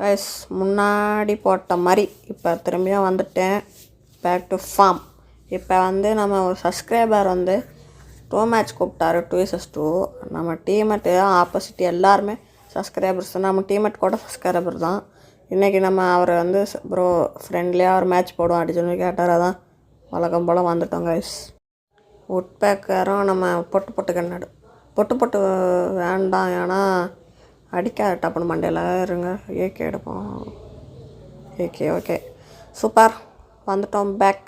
Guys முன்னாடி போட்ட மாதிரி இப்போ திரும்பியும் வந்துட்டேன் பேக் டு ஃபார்ம். இப்போ வந்து நம்ம ஒரு சப்ஸ்கிரைபர் வந்து 2 மேட்ச் கூப்பிட்டாரு 2 vs 2. நம்ம டீம்மேட்டு ஆப்போசிட் எல்லாருமே சப்ஸ்கிரைபர்ஸ் தான். நம்ம டீம்மேட் கூட சப்ஸ்கிரைபர் தான். இன்றைக்கி நம்ம அவரை வந்து ப்ரோ ஃப்ரெண்ட்லியாக ஒரு மேட்ச் போடுவோம் அப்படி சொல்லி கேட்டார். அதான் வழக்கம் போல் வந்துட்டோம் கைஸ். உட் பேக்கரும் நம்ம பொட்டு கண்ணாடு பொட்டு வேண்டாம், ஏன்னா அடிக்காது டப்புன்னு மண்டையில். இருங்க ஏகே எடுப்போம். ஏகே ஓகே சூப்பர் வந்துட்டோம் பேக்.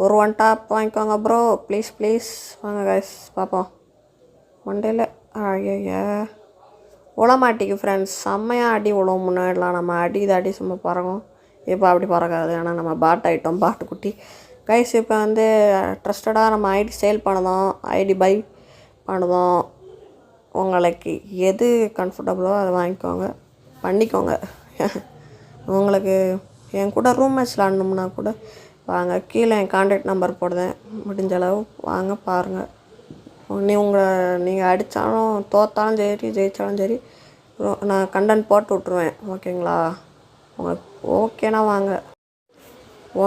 ஒரு 1 டாப் வாங்கிக்கோங்க ப்ரோ ப்ளீஸ் வாங்க கைஸ் பார்ப்போம். மண்டையில் ஐயா உளமாட்டிக்கு ஃப்ரெண்ட்ஸ் செம்மையாக அடி விழுவும். முன்னாடிலாம் நம்ம அடி சும்மா பறக்கும். இப்போ அப்படி பறக்காது, ஏன்னா நம்ம பாட் ஆகிட்டோம் பாட்டுக்குட்டி கைஸ். இப்போ வந்து ட்ரஸ்டடாக நம்ம ஐடி சேல் பண்ணதும் ஐடி பை பண்ணதும் உங்களுக்கு எது கம்ஃபர்டபுளோ அதை பண்ணிக்கோங்க. உங்களுக்கு என் கூட ரூம் மேட்ச் விளாடணும்னா கூட வாங்க, கீழே என் கான்டாக்ட் நம்பர் போடுதேன், முடிஞ்ச அளவு வாங்க பாருங்கள். நீங்கள் அடித்தாலும் தோற்றாலும் சரி ஜெயித்தாலும் சரி நான் கண்டென்ட் போட்டு விட்ருவேன். ஓகேங்களா? உங்களுக்கு ஓகேனா வாங்க.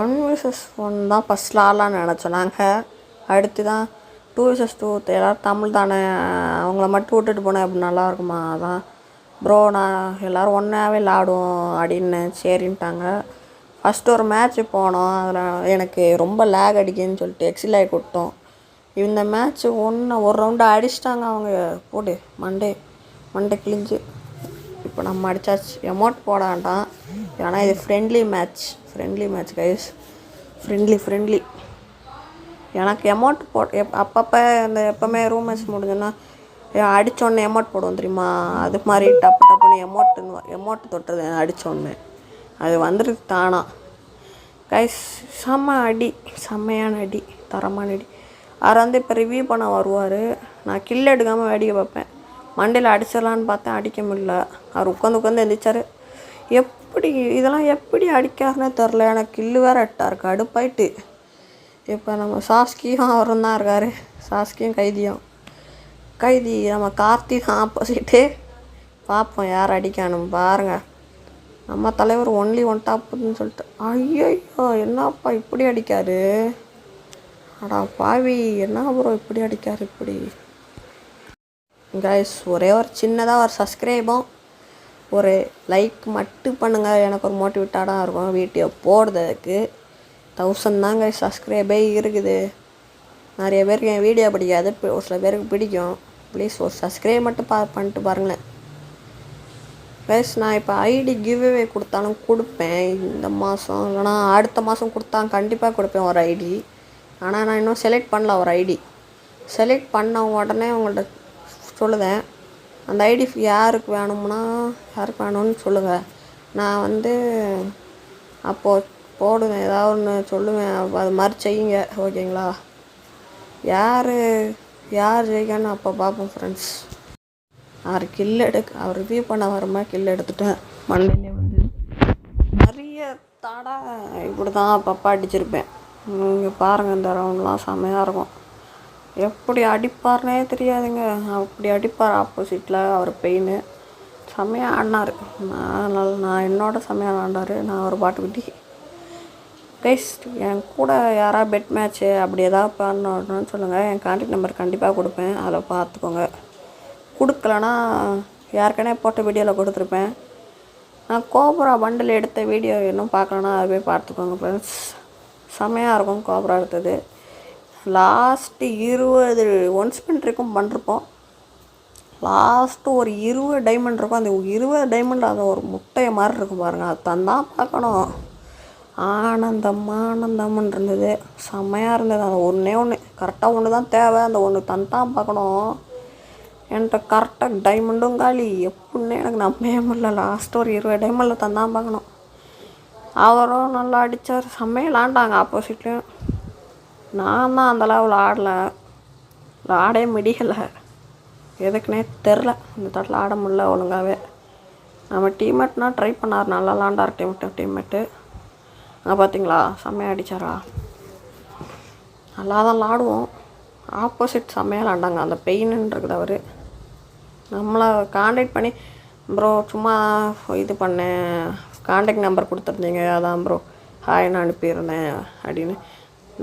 1 vs 1 தான் ஃபஸ்ட்டில் ஆடலான்னு நினச்சோம் நாங்கள். அடுத்து தான் 2 vs 2 எல்லோரும் தமிழ் தானே, அவங்கள மட்டும் விட்டுட்டு போனேன் அப்படி நல்லா இருக்குமா? அதான் ப்ரோ நான் எல்லோரும் ஒன்றாவே விளாடுவோம் அப்படின்னு சரின்ட்டாங்க. ஃபஸ்ட்டு ஒரு மேட்ச்சு போனோம், அதில் எனக்கு ரொம்ப லேக் அடிக்குதுன்னு சொல்லிட்டு எக்ஸில் ஆகி கொடுத்தோம். இந்த மேட்ச்சு ஒரு ரவுண்டு அடிச்சிட்டாங்க அவங்க. போடு மண்டை கிழிஞ்சு. இப்போ நம்ம அடித்தாச்சு. எமௌண்ட் போட வேண்டாம், ஏன்னா இது ஃப்ரெண்ட்லி மேட்ச் கைஸ். ஃப்ரெண்ட்லி எனக்கு எமௌண்ட் அப்பப்போ இந்த எப்போவுமே ரூம் மேட்ச் முடிஞ்சோன்னா அடித்தோடனே எமௌண்ட் போடுவோம் தெரியுமா? அது மாதிரி டப்புன்னு எமௌண்ட்டு தொட்டுறது அடித்தோடனே அது வந்துருக்கு தானா கைஸ். செம்மையான அடி தரமான அடி. அவர் வந்து இப்போ ரிவ்யூ பண்ண வருவார். நான் கில் எடுக்காமல் வேடிக்கை பார்ப்பேன். மண்டையில் அடிச்சிடலான்னு பார்த்தேன், அடிக்க முடியல. அவர் உட்காந்து எழுந்திரிச்சார். இதெல்லாம் எப்படி அடிக்காருன்னே தெரில. எனக்கு கில்லு வேறு எட்டார் கடுப்பாயிட்டு. இப்போ நம்ம சாஸ்கியும் அவரும் தான் இருக்கார். சாஸ்கியும் கைதி நம்ம கார்த்தி தான் ஆப்போசிட்டு. பார்ப்போம் யார் அடிக்கணும் பாருங்கள். நம்ம தலைவர் ஒன்லி 1 டாப்னு சொல்லிட்டு ஐயோ என்னப்பா இப்படி அடிக்காரு? அடா பாவி, என்ன ப்ரோ இப்படி அடிக்காரு? இப்படி கைஸ் ஒரே ஒரு சின்னதாக ஒரு சப்ஸ்கிரைபும் ஒரு லைக் மட்டும் பண்ணுங்கள். எனக்கு ஒரு மோட்டிவேட்டாக இருக்கும் வீடியோ போடுறதுக்கு. 1000 தாங்க சப்ஸ்கிரைபே இருக்குது. நிறைய பேருக்கு என் வீடியோ பிடிக்காது, ஒரு சில பேருக்கு பிடிக்கும். ப்ளீஸ் ஒரு சப்ஸ்கிரைப் மட்டும் பண்ணிட்டு பாருங்களேன் கைஸ். நான் இப்போ ஐடி கிவ்அவே கொடுத்தாலும் கொடுப்பேன் இந்த மாதம், இல்லைனா அடுத்த மாதம் கொடுத்தாலும் கண்டிப்பாக கொடுப்பேன் ஒரு ஐடி. ஆனால் நான் இன்னும் செலக்ட் பண்ணல ஒரு ஐடி. செலக்ட் பண்ண உடனே உங்கள்கிட்ட சொல்லுவேன். அந்த ஐடி யாருக்கு வேணும்னு சொல்லுங்கள். நான் வந்து அப்போது போடுவேன், ஏதாவது ஒன்று சொல்லுவேன். அது மாதிரி செய்யுங்க ஓகேங்களா? யார் ஜெயிக்கன்னு அப்போ பார்ப்போம் ஃப்ரெண்ட்ஸ். அவர் ரிவ்யூ பண்ண வரமா கில் எடுத்துட்டேன். மண்டையிலே வந்து நிறைய தாடா இப்படி தான் அப்பப்போ அடிச்சிருப்பேன். நீங்கள் பாருங்கள், இந்த ரவுண்ட்லாம் செம்மையாக இருக்கும். எப்படி அடிப்பார்னே தெரியாதுங்க, அப்படி அடிப்பார் ஆப்போசிட்டில். அவர் பெயின் செம்மையாக ஆடினார். நான் என்னோட செம்மையாக ஆடினார். நான் ஒரு பாட்டுக்குட்டி கைஸ். என் கூட யாராவது பெட் மேட்ச்சு அப்படி ஏதாவது பண்ணணும்னு சொல்லுங்கள். என் கான்டாக்ட் நம்பர் கண்டிப்பாக கொடுப்பேன், அதை பார்த்துக்கோங்க. கொடுக்கலன்னா யாருக்கனே போட்ட வீடியோவில் கொடுத்துருப்பேன். நான் கோப்ரா பண்டில் எடுத்த வீடியோ இன்னும் பார்க்கலன்னா அதை போய் பார்த்துக்கோங்க ஃப்ரெண்ட்ஸ். செம்மையாக இருக்கும் கோப்ரா எடுத்தது. லாஸ்ட்டு 20 1 ஸ்பின் இருக்கும் பண்ணிருப்போம். லாஸ்ட்டு ஒரு 20 டைமண்ட் இருக்கும். அந்த 20 டைமண்ட் அது ஒரு முட்டையை மாதிரி இருக்கும் பாருங்கள். அது தந்தான் பார்க்கணும். ஆனந்தம்னு இருந்தது, செம்மையாக இருந்தது. அது ஒன்று கரெக்டாக ஒன்று தான் தேவை. அந்த ஒன்று தந்தான் பார்க்கணும். என்கிட்ட கரெக்டாக டைமண்டும் காலி. எப்படின்னு எனக்கு நம்பவே முடியல. லாஸ்ட்டு ஒரு 20 டைமண்டில் தந்தான் பார்க்கணும். அவரும் நல்லா அடித்தார். செம்மையாக விளாண்டாங்க ஆப்போசிட்லேயும். நான் தான் அந்த லெவலில் ஆடவே முடியலை. எதுக்குன்னே தெரில. இந்த தட்டில் ஆட முடியல ஒழுங்காகவே. நம்ம டீம்மேட்னால் ட்ரை பண்ணார், நல்லா விளாண்டார் டீம்மேட்டு. பார்த்தீங்களா செம்மையாக அடித்தாரா? நல்லா தான் விளாடுவோம். ஆப்போசிட் செம்மையாக விளாண்டாங்க. அந்த பெயின்னு இருக்குது. அவர் நம்மளை கான்டாக்ட் பண்ணி ப்ரோ சும்மா இது பண்ணேன், காண்டாக்ட் நம்பர் கொடுத்துருந்தீங்க, அதான் ப்ரோ ஹாய்னு அனுப்பியிருந்தேன் அப்படின்னு.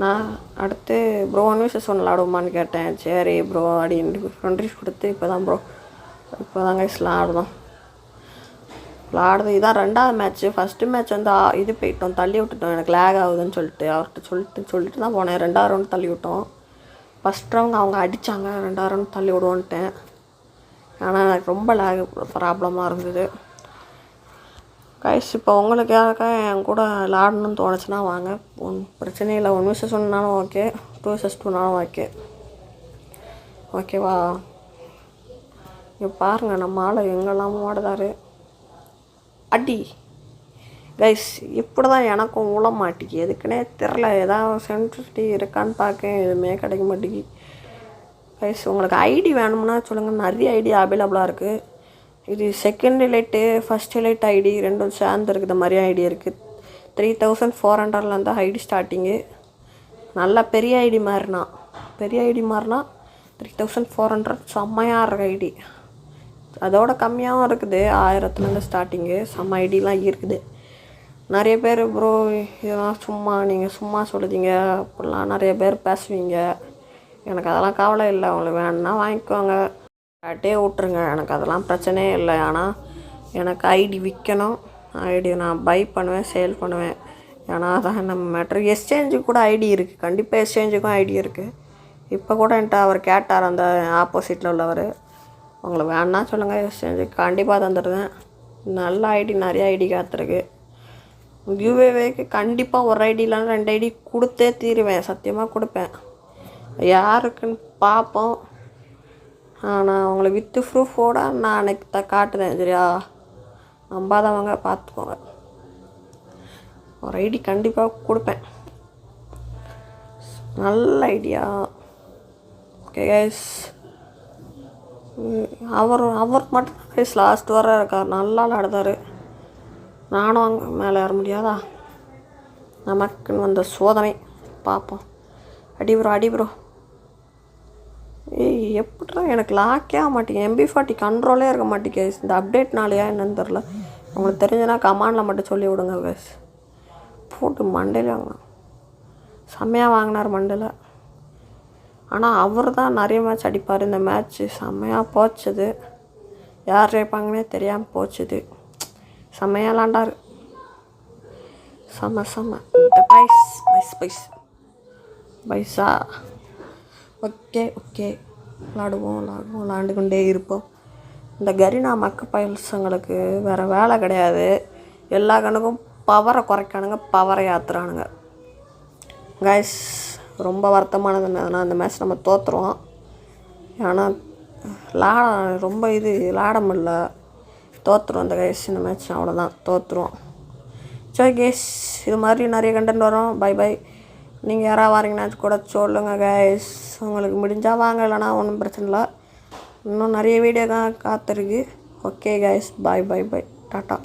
நான் அடுத்து ப்ரோ 1vs1 விளாடுவோமான்னு கேட்டேன். சரி ப்ரோ அப்படின்னு ஃப்ரெண்ட்ரிஸ் கொடுத்து இப்போ தான் கைஸ் விளாடுறோம். விளாடுறது இதான் 2வது மேட்ச்சு. ஃபஸ்ட்டு மேட்ச் வந்து இது போயிட்டோம், தள்ளி விட்டுட்டோம். எனக்கு லேக் ஆகுதுன்னு சொல்லிட்டு அவர்கிட்ட சொல்லிட்டு தான் போனேன். 2வது ரவுண்ட் தள்ளி விட்டோம். ஃபஸ்ட் ரவுண்ட் அவங்க அடித்தாங்க, 2வது ரவுண்ட் தள்ளி விடுவோன்ட்டேன். ஆனால் எனக்கு ரொம்ப லேக் ப்ராப்ளமாக இருந்தது கைஸ். இப்போ உங்களுக்கு யாருக்கா என் கூட விளாடணும்னு தோணுச்சுன்னா வாங்க, ஒன்றும் பிரச்சனை இல்லை. 1vs1னாலும் ஓகே, 2vs2னாலும் ஓகே, ஓகேவா? இங்கே பாருங்கள் நம்ம ஆள் எங்கெல்லாம் ஓடுதாரு. அடி கைஸ், இப்படி தான் எனக்கும் உள்ள மாட்டிக்கு, எதுக்குன்னே தெரில. ஏதாவது சென்சிட்டி இருக்கான்னு பார்க்க எதுவுமே கிடைக்க மாட்டேங்கி கைஸ். உங்களுக்கு ஐடி வேணும்னா சொல்லுங்கள், நிறைய ஐடி அவைலபிளாக இருக்குது. இது second elite first elite ID ரெண்டும் சேர்ந்து இருக்குது மாதிரி ஐடி இருக்குது. 3400 ஐடி ஸ்டார்டிங்கு. நல்லா பெரிய ஐடி மாதிரினா 3400 செம்மையாக இருக்க ஐடி. அதோட கம்மியாகவும் இருக்குது, 1000 ஸ்டார்டிங்கு. செம்ம ஐடிலாம் இருக்குது. நிறைய பேர் ப்ரோ இதெல்லாம் நீங்கள் சும்மா சொல்லுதீங்க அப்படிலாம் நிறைய பேர் பேசுவீங்க. எனக்கு அதெல்லாம் கவலை இல்லை. உங்களுக்கு வேணுன்னா வாங்கிக்கோங்க, கேட்டே விட்ருங்க, எனக்கு அதெல்லாம் பிரச்சனையே இல்லை. ஆனால் எனக்கு ஐடி விற்கணும், ஐடி நான் பை பண்ணுவேன், சேல் பண்ணுவேன். ஏன்னா அதான் நம்ம மேட்ரு. எக்ஸ்சேஞ்சுக்கு கூட ஐடி இருக்குது, கண்டிப்பாக எக்ஸ்சேஞ்சுக்கும் ஐடி இருக்குது. இப்போ கூட என்கிட்ட அவர் கேட்டார், அந்த ஆப்போசிட்டில் உள்ளவர். உங்களுக்கு வேணா சொல்லுங்கள், எக்ஸ்சேஞ்சுக்கு கண்டிப்பாக தந்துடுவேன். நல்ல ஐடி, நிறைய ஐடி காத்திருக்கு. கிவ்அவேக்கு கண்டிப்பாக ஒரு ஐடி இல்லைன்னா 2 ஐடி கொடுத்தே தீருவேன், சத்தியமாக கொடுப்பேன். யாருக்குன்னு பார்ப்போம். நான் உங்களை வித்து ப்ரூஃபோடு நான் அன்றைக்கி காட்டுதேன், சரியா? நம்பாதவங்க பார்த்துக்கோங்க. ஒரு ஐடி கண்டிப்பாக கொடுப்பேன், நல்ல ஐடியா. ஓகே கைஸ், அவர் மட்டும் கைஸ் லாஸ்ட் வர இருக்கார், நல்லா விளாடுதார். நானும் அங்கே மேலே ஏற முடியாதா? நமக்குன்னு வந்த சோதனை பார்ப்போம். அடி ப்ரோ. ஏய் எப்படிடா எனக்கு லாக்கே ஆக மாட்டேங்க, MB40 கண்ட்ரோலே இருக்க மாட்டேங்க. இந்த அப்டேட்னாலையா என்னன்னு தெரில. உங்களுக்கு தெரிஞ்சுன்னா கமாண்டில் மட்டும் சொல்லி விடுங்க கைஸ். போட்டு மண்டையில் வாங்கினேன், செம்மையாக வாங்கினார் மண்டையில். ஆனால் அவர் தான் நிறைய மேட்ச் அடிப்பார். இந்த மேட்ச்சு செம்மையாக போச்சுது, யார் ஜெயிப்பாங்கன்னே தெரியாமல் போச்சுது. செம்மையாக விளாண்டார், செம்ம பைஸா. ஓகே விளாண்டு கொண்டே இருப்போம். இந்த கரீனா மக்க பயில்ஸங்களுக்கு வேறு வேலை கிடையாது. எல்லா கணக்கும் பவரை குறைக்கானுங்க, பவரை ஏற்றுறானுங்க கைஸ். ரொம்ப வருத்தமானது என்னதுன்னா, இந்த மேட்ச் நம்ம தோற்றுருவோம். ஏன்னா ரொம்ப விளாட முடியல, தோற்றுருவோம் இந்த கைஸ். இந்த மேட்ச் அவ்வளோதான், தோற்றுருவோம். சரி கைஸ், இது மாதிரி நிறைய கண்டென்ட் வரும். பை. நீங்கள் யாராவது வரீங்கன்னா கூட சொல்லுங்கள் கைஸ். உங்களுக்கு முடிஞ்சால் வாங்க, இல்லைனா ஒன்றும் பிரச்சனை இல்லை. இன்னும் நிறைய வீடியோ காத்திருக்கு. Okay guys, bye tata.